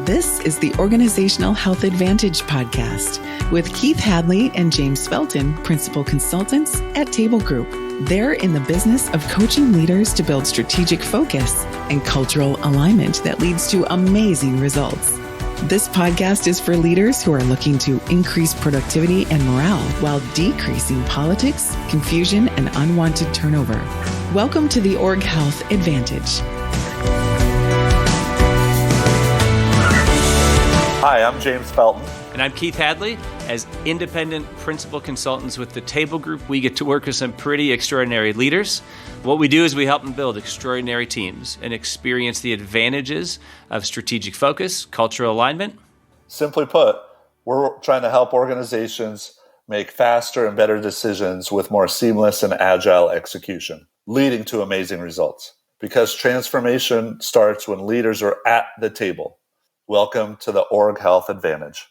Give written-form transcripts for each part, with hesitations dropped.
This is the Organizational Health Advantage podcast with Keith Hadley and James Felton, principal consultants at Table Group. They're in the business of coaching leaders to build strategic focus and cultural alignment that leads to amazing results. This podcast is for leaders who are looking to increase productivity and morale while decreasing politics, confusion, and unwanted turnover. Welcome to the Org Health Advantage. Hi, I'm James Felton. And I'm Keith Hadley. As independent principal consultants with the Table Group, we get to work with some pretty extraordinary leaders. What we do is we help them build extraordinary teams and experience the advantages of strategic focus, cultural alignment. Simply put, we're trying to help organizations make faster and better decisions with more seamless and agile execution, leading to amazing results. Because transformation starts when leaders are at the table. Welcome to the Org Health Advantage.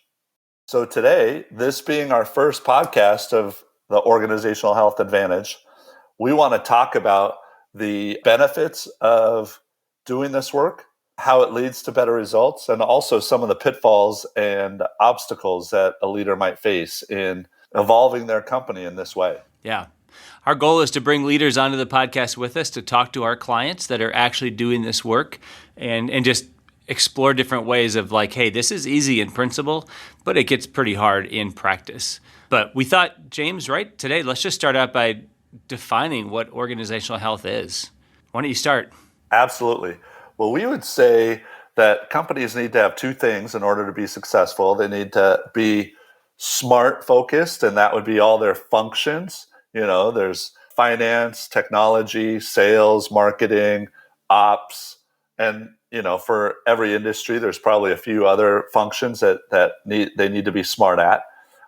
So today, this being our first podcast of the Organizational Health Advantage, we want to talk about the benefits of doing this work, how it leads to better results, and also some of the pitfalls and obstacles that a leader might face in evolving their company in this way. Yeah. Our goal is to bring leaders onto the podcast with us to talk to our clients that are actually doing this work and just explore different ways of like, hey, this is easy in principle, but it gets pretty hard in practice. But we thought, James, right, today, let's just start out by defining what organizational health is. Why don't you start? Absolutely. Well, we would say that companies need to have two things in order to be successful. They need to be smart focused, and that would be all their functions. You know, there's finance, technology, sales, marketing, ops, and for every industry, there's probably a few other functions that they need to be smart at.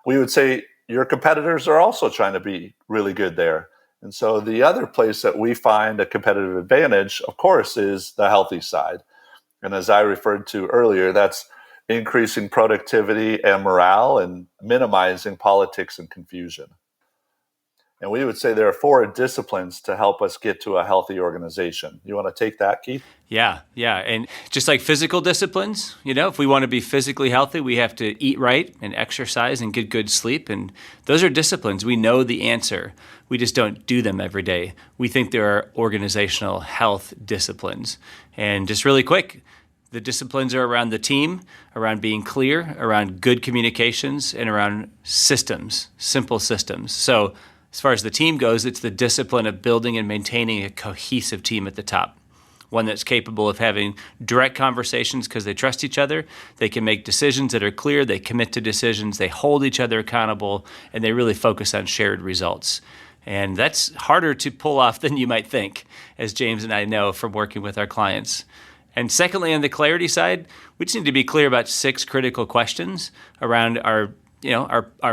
We would say your competitors are also trying to be really good there. And so the other place that we find a competitive advantage, of course, is the healthy side. And as I referred to earlier, that's increasing productivity and morale and minimizing politics and confusion. And we would say there are 4 disciplines to help us get to a healthy organization. You want to take that, Keith? Yeah. And just like physical disciplines, if we want to be physically healthy, we have to eat right and exercise and get good sleep. And those are disciplines. We know the answer. We just don't do them every day. We think there are organizational health disciplines. And just really quick, the disciplines are around the team, around being clear, around good communications, and around systems, simple systems. So as far as the team goes, it's the discipline of building and maintaining a cohesive team at the top, one that's capable of having direct conversations because they trust each other. They can make decisions that are clear. They commit to decisions. They hold each other accountable, and they really focus on shared results. And that's harder to pull off than you might think, as James and I know from working with our clients. And secondly, on the clarity side, we just need to be clear about 6 critical questions around our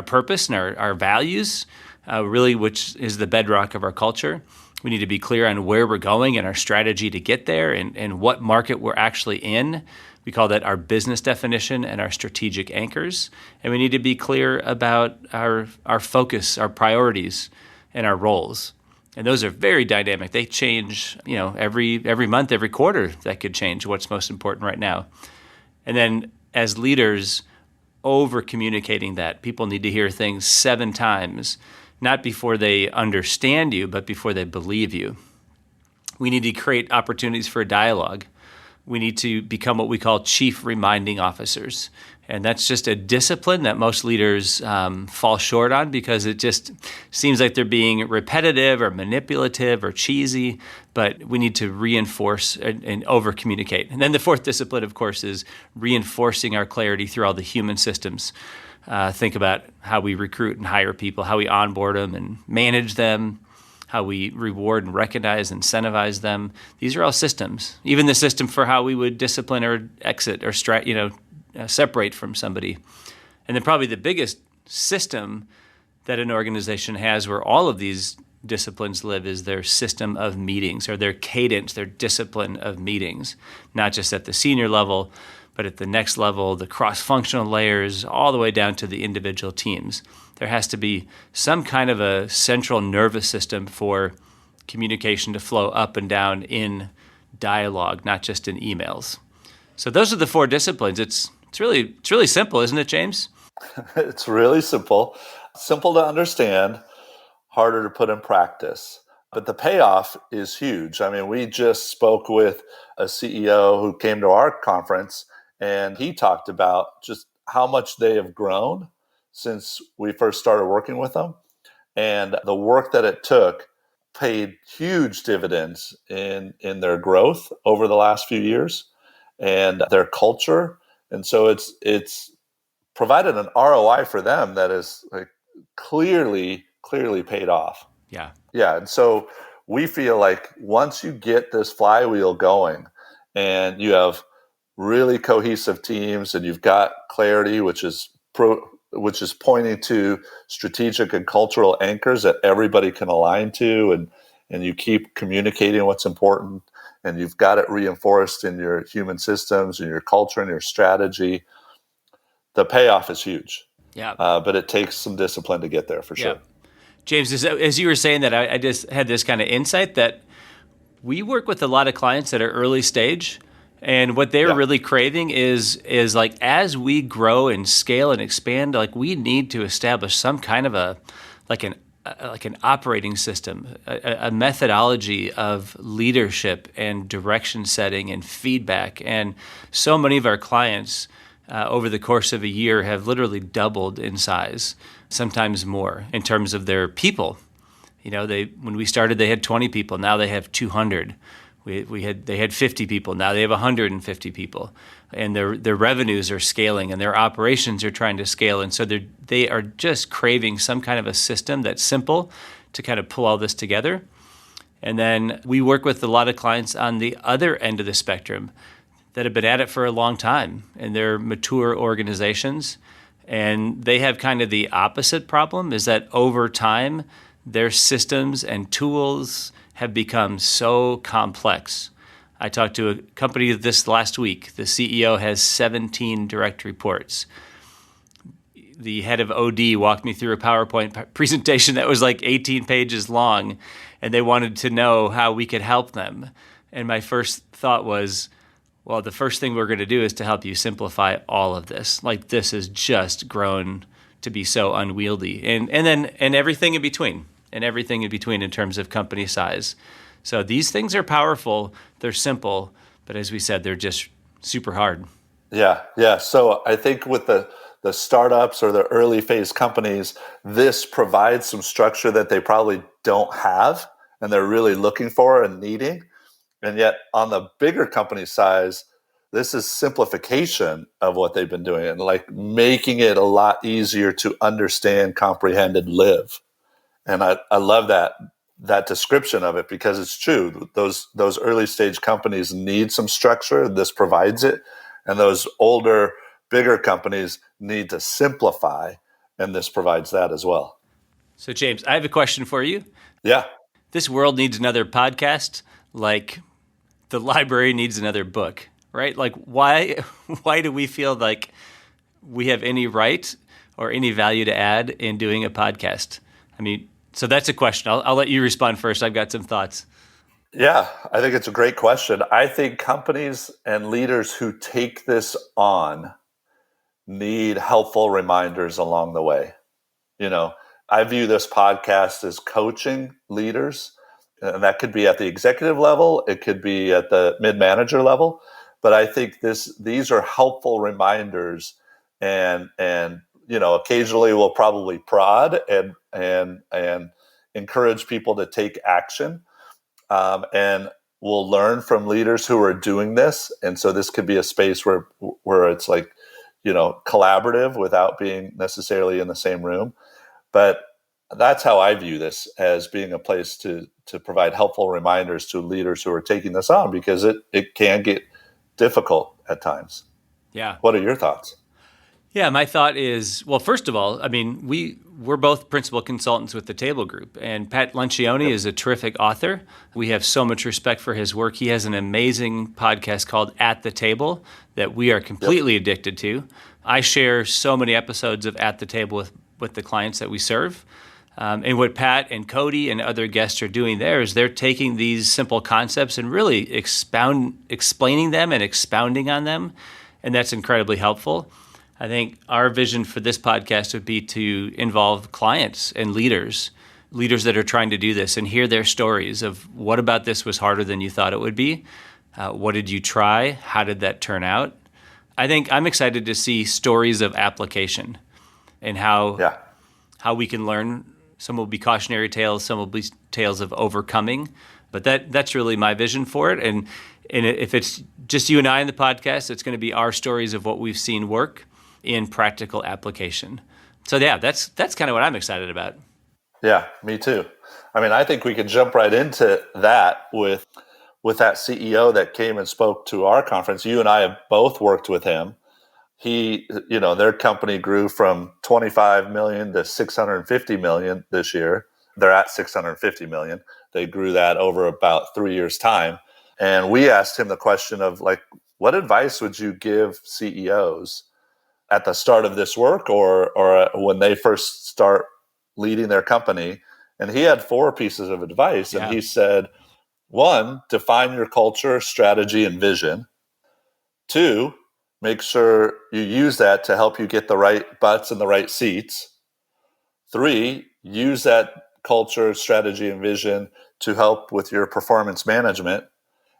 purpose and our values. Really, which is the bedrock of our culture. We need to be clear on where we're going and our strategy to get there and what market we're actually in. We call that our business definition and our strategic anchors. And we need to be clear about our focus, our priorities, and our roles. And those are very dynamic. They change, every month, every quarter. That could change what's most important right now. And then as leaders, over-communicating that. People need to hear things 7 times. Not before they understand you, but before they believe you. We need to create opportunities for dialogue. We need to become what we call chief reminding officers. And that's just a discipline that most leaders fall short on because it just seems like they're being repetitive or manipulative or cheesy, but we need to reinforce and over-communicate. And then the 4th discipline, of course, is reinforcing our clarity through all the human systems. Think about how we recruit and hire people, how we onboard them and manage them, how we reward and recognize and incentivize them. These are all systems. Even the system for how we would discipline or exit or separate from somebody. And then probably the biggest system that an organization has where all of these disciplines live is their system of meetings or their cadence, their discipline of meetings, not just at the senior level, but at the next level, the cross-functional layers, all the way down to the individual teams. There has to be some kind of a central nervous system for communication to flow up and down in dialogue, not just in emails. So those are the 4 disciplines. It's really simple, isn't it, James? It's really simple, simple to understand, harder to put in practice. But the payoff is huge. I mean, we just spoke with a CEO who came to our conference, and he talked about just how much they have grown since we first started working with them. And the work that it took paid huge dividends in their growth over the last few years and their culture. And so it's provided an ROI for them that is like clearly paid off. Yeah. Yeah. And so we feel like once you get this flywheel going and you have really cohesive teams and you've got clarity, which is pointing to strategic and cultural anchors that everybody can align to, and you keep communicating what's important, and you've got it reinforced in your human systems and your culture and your strategy, the payoff is huge. Yeah. But it takes some discipline to get there for sure. Yeah. James, as you were saying that, I just had this kind of insight that we work with a lot of clients that are early stage, and what they're really craving is like, as we grow and scale and expand, like we need to establish some kind of an operating system, a methodology of leadership and direction setting and feedback. And so many of our clients over the course of a year have literally doubled in size, sometimes more, in terms of their people. You know, when we started, they had 20 people. Now they have 200. They had 50 people. Now they have 150 people, and their revenues are scaling, and their operations are trying to scale. And so they are just craving some kind of a system that's simple to kind of pull all this together. And then we work with a lot of clients on the other end of the spectrum that have been at it for a long time, and they're mature organizations, and they have kind of the opposite problem, is that over time their systems and tools have become so complex. I talked to a company this last week. The CEO has 17 direct reports. The head of OD walked me through a PowerPoint presentation that was like 18 pages long, and they wanted to know how we could help them. And my first thought was, well, the first thing we're going to do is to help you simplify all of this. Like, this has just grown to be so unwieldy, and everything in between. And everything in between in terms of company size. So these things are powerful, they're simple, but as we said, they're just super hard. Yeah. So I think with the startups or the early phase companies, this provides some structure that they probably don't have and they're really looking for and needing. And yet on the bigger company size, this is simplification of what they've been doing and like making it a lot easier to understand, comprehend, and live. And I love that description of it, because it's true. Those early stage companies need some structure. This provides it. And those older, bigger companies need to simplify. And this provides that as well. So, James, I have a question for you. Yeah. This world needs another podcast, like the library needs another book, right? Like, why do we feel like we have any right or any value to add in doing a podcast? I mean, so that's a question. I'll let you respond first. I've got some thoughts. Yeah, I think it's a great question. I think companies and leaders who take this on need helpful reminders along the way. You know, I view this podcast as coaching leaders, and that could be at the executive level, it could be at the mid-manager level, but I think these are helpful reminders, and you know, occasionally we'll probably prod and encourage people to take action. And we'll learn from leaders who are doing this. And so this could be a space where it's like, you know, collaborative without being necessarily in the same room. But that's how I view this, as being a place to provide helpful reminders to leaders who are taking this on, because it can get difficult at times. Yeah. What are your thoughts? Yeah, my thought is, well, first of all, I mean, we're both principal consultants with the Table Group, and Pat Lencioni is a terrific author. We have so much respect for his work. He has an amazing podcast called At the Table that we are completely addicted to. I share so many episodes of At the Table with the clients that we serve. And what Pat and Cody and other guests are doing there is they're taking these simple concepts and really explaining them and expounding on them. And that's incredibly helpful. I think our vision for this podcast would be to involve clients and leaders that are trying to do this and hear their stories of what about this was harder than you thought it would be. What did you try? How did that turn out? I think I'm excited to see stories of application and how we can learn. Some will be cautionary tales, some will be tales of overcoming. But that's really my vision for it. And if it's just you and I in the podcast, it's going to be our stories of what we've seen work in practical application. So yeah, that's kind of what I'm excited about. Yeah, me too. I mean, I think we could jump right into that with that CEO that came and spoke to our conference. You and I have both worked with him. Their company grew from 25 million to 650 million this year. They're at 650 million. They grew that over about 3 years' time. And we asked him the question of what advice would you give CEOs at the start of this work or when they first start leading their company? And he had 4 pieces of advice. Yeah. And he said, 1, define your culture, strategy, and vision. 2, make sure you use that to help you get the right butts in the right seats. 3, use that culture, strategy, and vision to help with your performance management.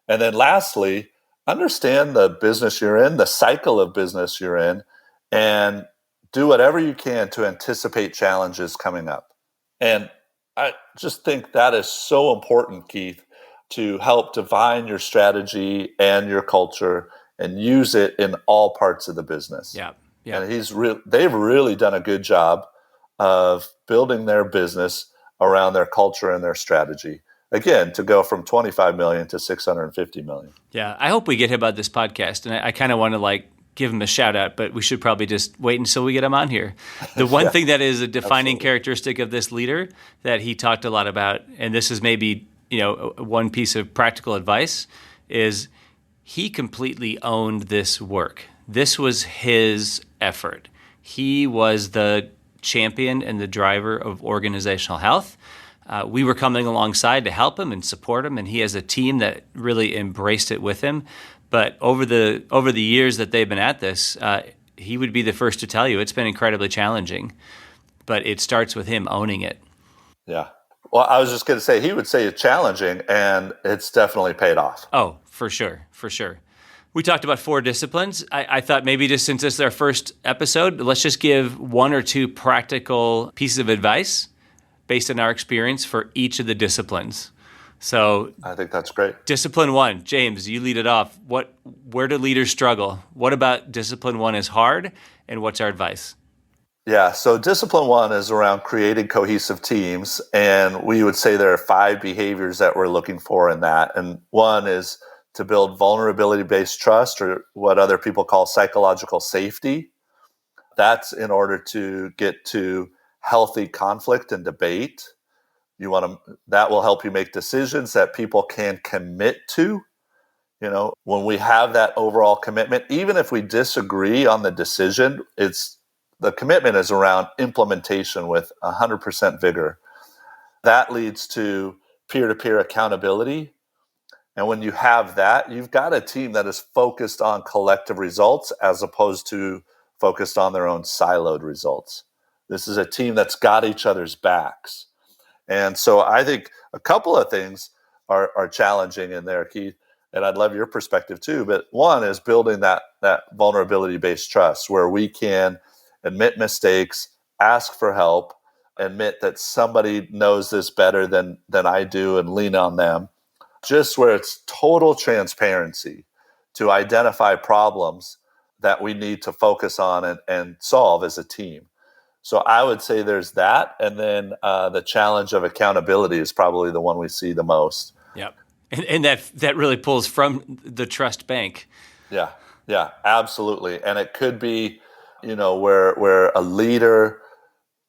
And then lastly, understand the business you're in, the cycle of business you're in, and do whatever you can to anticipate challenges coming up. And I just think that is so important, Keith, to help define your strategy and your culture and use it in all parts of the business. Yeah. And they've really done a good job of building their business around their culture and their strategy. Again, to go from 25 million to 650 million. Yeah, I hope we get him on this podcast. And I kind of want to give him a shout out, but we should probably just wait until we get him on here. The one thing that is a defining characteristic of this leader that he talked a lot about, and this is maybe one piece of practical advice, is he completely owned this work. This was his effort. He was the champion and the driver of organizational health. We were coming alongside to help him and support him, and he has a team that really embraced it with him. But over the years that they've been at this, he would be the first to tell you it's been incredibly challenging. But it starts with him owning it. Yeah. Well, I was just going to say, he would say it's challenging, and it's definitely paid off. Oh, for sure. We talked about 4 disciplines. I thought maybe just since this is our first episode, let's just give 1 or 2 practical pieces of advice based on our experience for each of the disciplines. So I think that's great. Discipline 1, James, you lead it off. Where do leaders struggle? What about discipline 1 is hard, and what's our advice? Yeah, so discipline 1 is around creating cohesive teams, and we would say there are 5 behaviors that we're looking for in that. And 1 is to build vulnerability-based trust, or what other people call psychological safety. That's in order to get to healthy conflict and debate. That will help you make decisions that people can commit to. When we have that overall commitment, even if we disagree on the decision, the commitment is around implementation with 100% vigor. That leads to peer-to-peer accountability. And when you have that, you've got a team that is focused on collective results as opposed to focused on their own siloed results. This is a team that's got each other's backs. And so I think a couple of things are challenging in there, Keith, and I'd love your perspective too. But 1 is building that vulnerability-based trust where we can admit mistakes, ask for help, admit that somebody knows this better than I do and lean on them. Just where it's total transparency to identify problems that we need to focus on and solve as a team. So I would say there's that. And then the challenge of accountability is probably the one we see the most. Yep. And that really pulls from the trust bank. Yeah, absolutely. And it could be, where a leader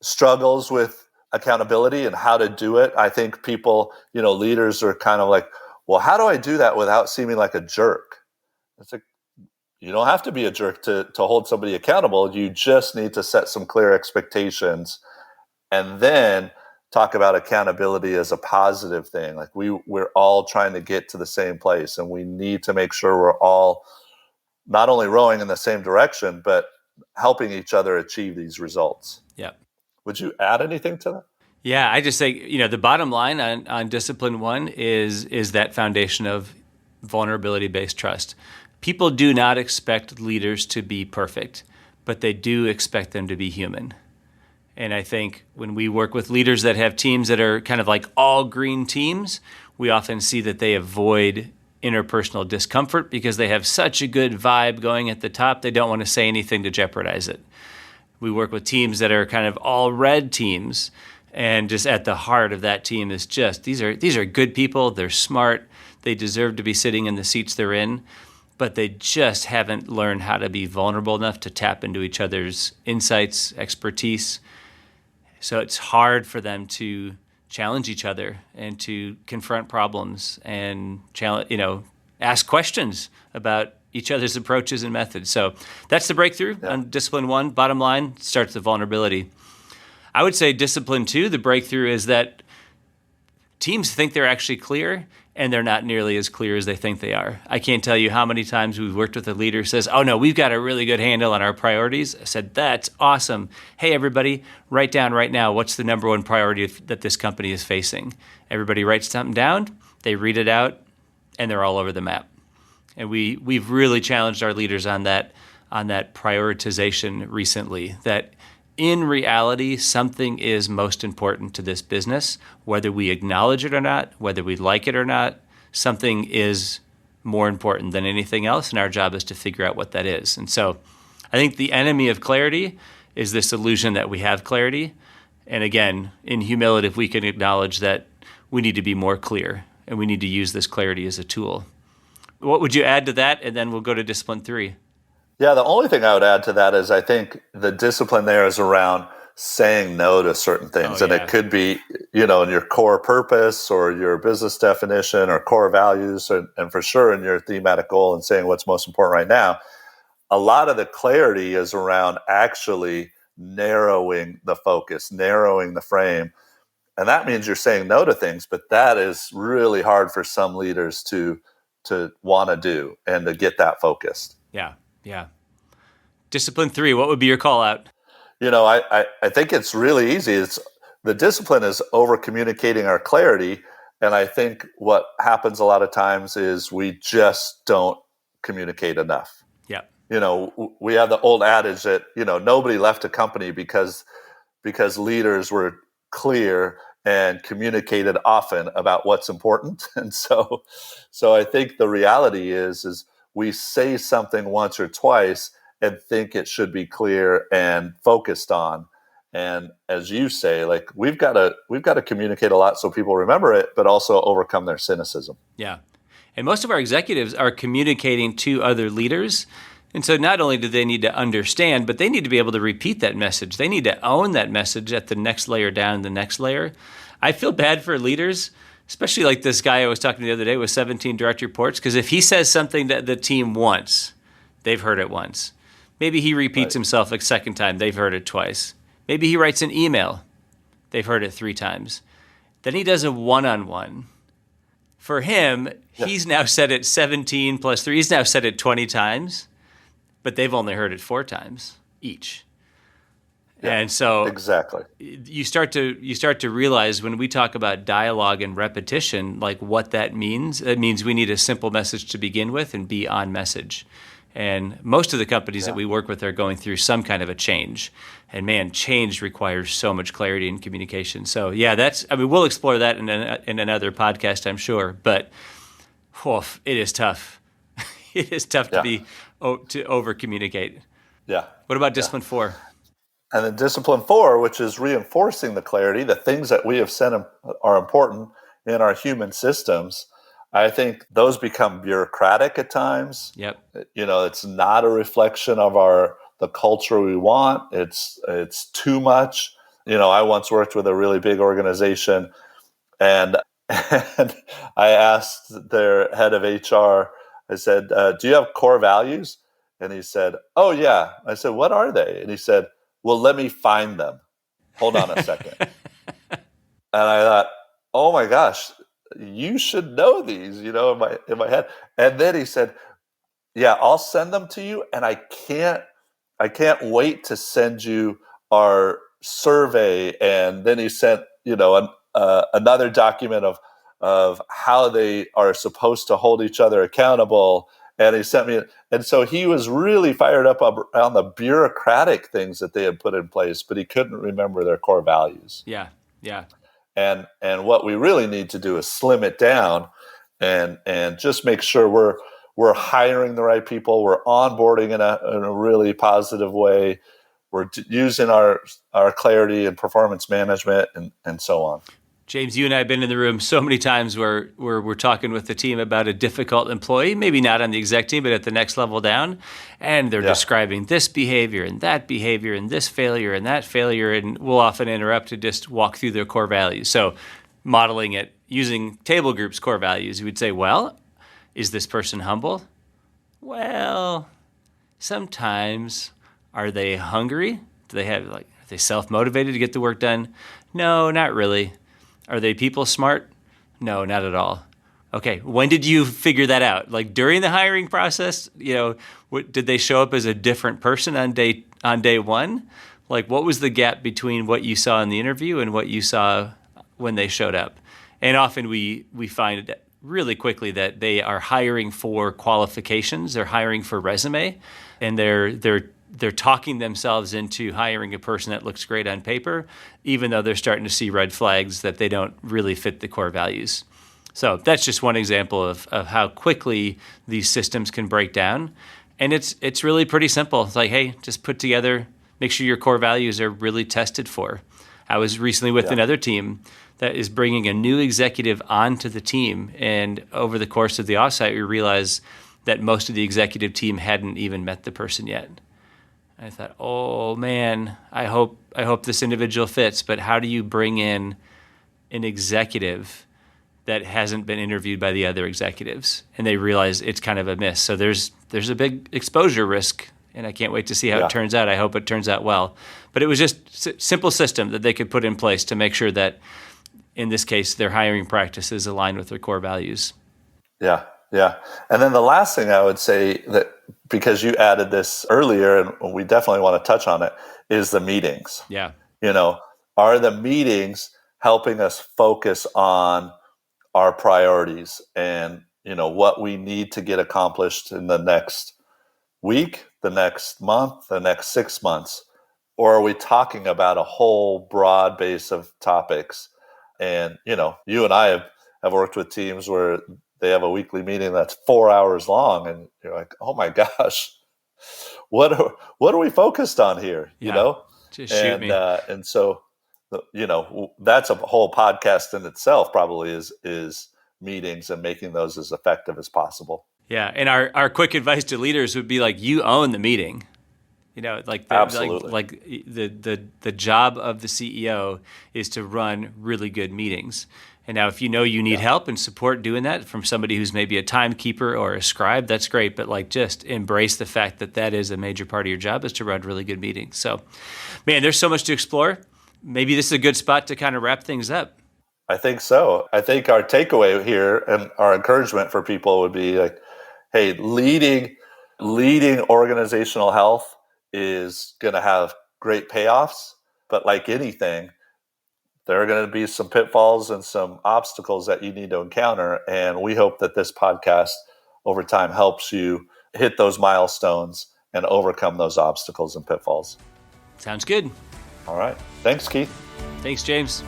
struggles with accountability and how to do it. I think people, leaders are kind of like, well, how do I do that without seeming like a jerk? It's like, you don't have to be a jerk to hold somebody accountable. You just need to set some clear expectations. And then talk about accountability as a positive thing. Like we're all trying to get to the same place, and we need to make sure we're all not only rowing in the same direction, but helping each other achieve these results. Yeah. Would you add anything to that? Yeah, I just say, the bottom line on discipline one is that foundation of vulnerability-based trust. People do not expect leaders to be perfect, but they do expect them to be human. And I think when we work with leaders that have teams that are kind of like all green teams, we often see that they avoid interpersonal discomfort because they have such a good vibe going at the top, they don't want to say anything to jeopardize it. We work with teams that are kind of all red teams, and just at the heart of that team is just these are good people, they're smart, they deserve to be sitting in the seats they're in, but they just haven't learned how to be vulnerable enough to tap into each other's insights, expertise. So it's hard for them to challenge each other and to confront problems and ask questions about each other's approaches and methods. So that's the breakthrough on discipline one. Bottom line, starts the vulnerability. I would say discipline two, the breakthrough is that teams think they're actually clear, and they're not nearly as clear as they think they are. I can't tell you how many times we've worked with a leader who says, oh no, we've got a really good handle on our priorities. I said, that's awesome. Hey, everybody, write down right now, what's the number one priority that this company is facing? Everybody writes something down, they read it out, and they're all over the map. And we've really challenged our leaders on that prioritization recently, that in reality, something is most important to this business, whether we acknowledge it or not, whether we like it or not, something is more important than anything else, and our job is to figure out what that is. And so I think the enemy of clarity is this illusion that we have clarity. And again, in humility, if we can acknowledge that we need to be more clear and we need to use this clarity as a tool. What would you add to that? And then we'll go to discipline three. Yeah, the only thing I would add to that is I think the discipline there is around saying no to certain things. And it could be, in your core purpose or your business definition or core values, and for sure in your thematic goal and saying what's most important right now. A lot of the clarity is around actually narrowing the focus, narrowing the frame. And that means you're saying no to things, but that is really hard for some leaders to want to do and to get that focused. Yeah. Discipline three, what would be your call out? I think it's really easy. The discipline is over communicating our clarity. And I think what happens a lot of times is we just don't communicate enough. Yeah. We have the old adage that, nobody left a company because leaders were clear and communicated often about what's important. And so I think the reality is we say something once or twice and think it should be clear and focused on. And as you say, like we've got to communicate a lot so people remember it, but also overcome their cynicism. Yeah. And most of our executives are communicating to other leaders. And so not only do they need to understand, but they need to be able to repeat that message. They need to own that message at the next layer down, the next layer. I feel bad for leaders, especially like this guy I was talking to the other day with 17 direct reports, because if he says something that the team wants, they've heard it once. Maybe he repeats himself a second time, they've heard it twice. Maybe he writes an email, they've heard it 3 times. Then he does a one-on-one. For him, he's now said it 17 plus 3, he's now said it 20 times, but they've only heard it 4 times each. Yeah, and so exactly, you start to realize when we talk about dialogue and repetition, like what that means. It means we need a simple message to begin with and be on message. And most of the companies that we work with are going through some kind of a change. And man, change requires so much clarity and communication. So we'll explore that in another podcast, I'm sure. But it is tough. It is tough to over communicate. Yeah. What about discipline 4? And then discipline 4, which is reinforcing the clarity, the things that we have said are important in our human systems. I think those become bureaucratic at times. Yep. It's not a reflection of the culture we want. It's too much. I once worked with a really big organization, and I asked their head of HR, I said, do you have core values? And he said, oh yeah. I said, what are they? And he said, well, let me find them. Hold on a second. And I thought, oh my gosh, you should know these, in my head. And then he said, yeah, I'll send them to you. And I can't wait to send you our survey. And then he sent, another document of how they are supposed to hold each other accountable. And he sent me, and so he was really fired up on the bureaucratic things that they had put in place, but he couldn't remember their core values. Yeah. Yeah. And what we really need to do is slim it down and just make sure we're hiring the right people, we're onboarding in a really positive way, we're using our clarity and performance management and so on. James, you and I have been in the room so many times where we're talking with the team about a difficult employee, maybe not on the exec team, but at the next level down, and they're describing this behavior and this failure and that failure, and we'll often interrupt to just walk through their core values. So modeling it using Table Group's core values, we'd say, well, is this person humble? Well, sometimes. Are they hungry? Do they have are they self-motivated to get the work done? No, not really. Are they people smart? No, not at all. Okay, when did you figure that out? Like during the hiring process, did they show up as a different person on day one? Like what was the gap between what you saw in the interview and what you saw when they showed up? And often we find really quickly that they are hiring for qualifications, they're hiring for resume, and they're talking themselves into hiring a person that looks great on paper, even though they're starting to see red flags that they don't really fit the core values. So that's just one example of how quickly these systems can break down. And it's really pretty simple. It's like, hey, just put together, make sure your core values are really tested for. I was recently with another team that is bringing a new executive onto the team. And over the course of the offsite, we realized that most of the executive team hadn't even met the person yet. I thought, oh man, I hope this individual fits, but how do you bring in an executive that hasn't been interviewed by the other executives? And they realize it's kind of a miss. So there's a big exposure risk, and I can't wait to see how it turns out. I hope it turns out well. But it was just a simple system that they could put in place to make sure that, in this case, their hiring practices align with their core values. Yeah. Yeah. And then the last thing I would say, that because you added this earlier and we definitely want to touch on it, is the meetings. Yeah. Are the meetings helping us focus on our priorities and, what we need to get accomplished in the next week, the next month, the next 6 months? Or are we talking about a whole broad base of topics? And, you and I have worked with teams where they have a weekly meeting that's 4 hours long, and you're like, "Oh my gosh, what are we focused on here?" Just shoot me. And so, that's a whole podcast in itself. Probably is meetings and making those as effective as possible. Yeah, and our quick advice to leaders would be like, you own the meeting. Absolutely. The job of the CEO is to run really good meetings. And now if you need help and support doing that from somebody who's maybe a timekeeper or a scribe, that's great. But just embrace the fact that is a major part of your job, is to run really good meetings. So, man, there's so much to explore. Maybe this is a good spot to kind of wrap things up. I think so. I think our takeaway here and our encouragement for people would be like, hey, leading organizational health is going to have great payoffs. But like anything, there are going to be some pitfalls and some obstacles that you need to encounter. And we hope that this podcast over time helps you hit those milestones and overcome those obstacles and pitfalls. Sounds good. All right. Thanks, Keith. Thanks, James.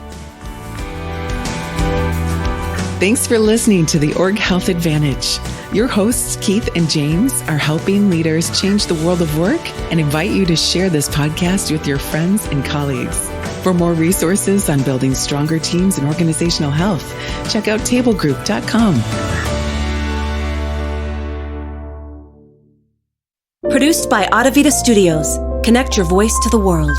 Thanks for listening to the Org Health Advantage. Your hosts, Keith and James, are helping leaders change the world of work and invite you to share this podcast with your friends and colleagues. For more resources on building stronger teams and organizational health, check out tablegroup.com. Produced by Audavita Studios. Connect your voice to the world.